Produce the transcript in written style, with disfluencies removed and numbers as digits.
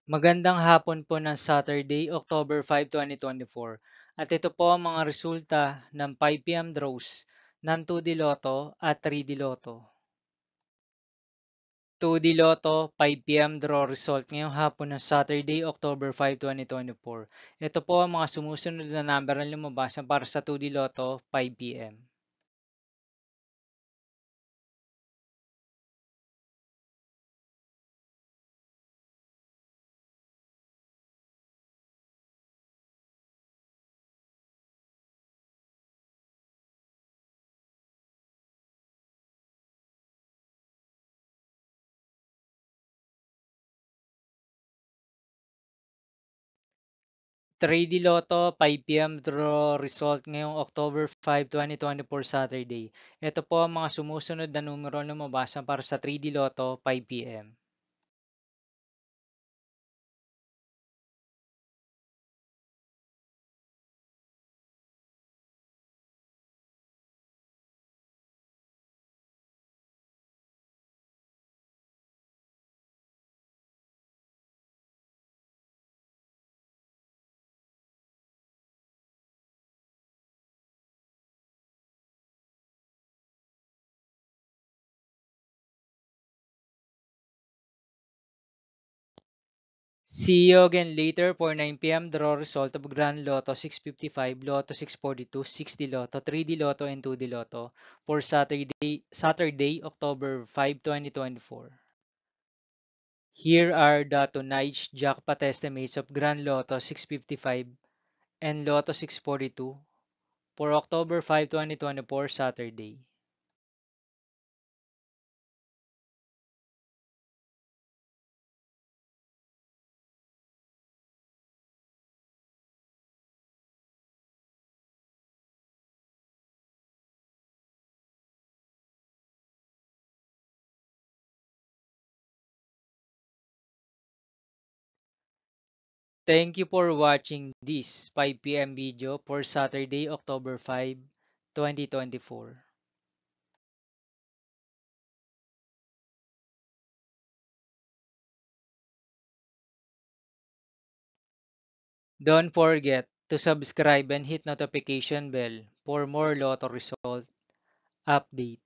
Magandang hapon po ng Saturday, October 5, 2024. At ito po ang mga resulta ng 5 PM draws ng 2D Lotto at 3D Lotto. 2D Lotto 5 PM draw result ngayong hapon ng Saturday, October 5, 2024. Ito po ang mga sumusunod na number na lumabas para sa 2D Lotto 5 PM. 3D Lotto 5 PM draw result ngayong October 5, 2024 Saturday. Ito po ang mga sumusunod na numero na lumabas para sa 3D Lotto 5 PM. See you again later for 9 PM draw result of Grand Lotto 655, Lotto 642, 6D Lotto, 3D Lotto, and 2D Lotto for Saturday, October 5, 2024. Here are the tonight's jackpot estimates of Grand Lotto 655 and Lotto 642 for October 5, 2024 Saturday. Thank you for watching this 5 PM video for Saturday, October 5, 2024. Don't forget to subscribe and hit notification bell for more Lotto result update.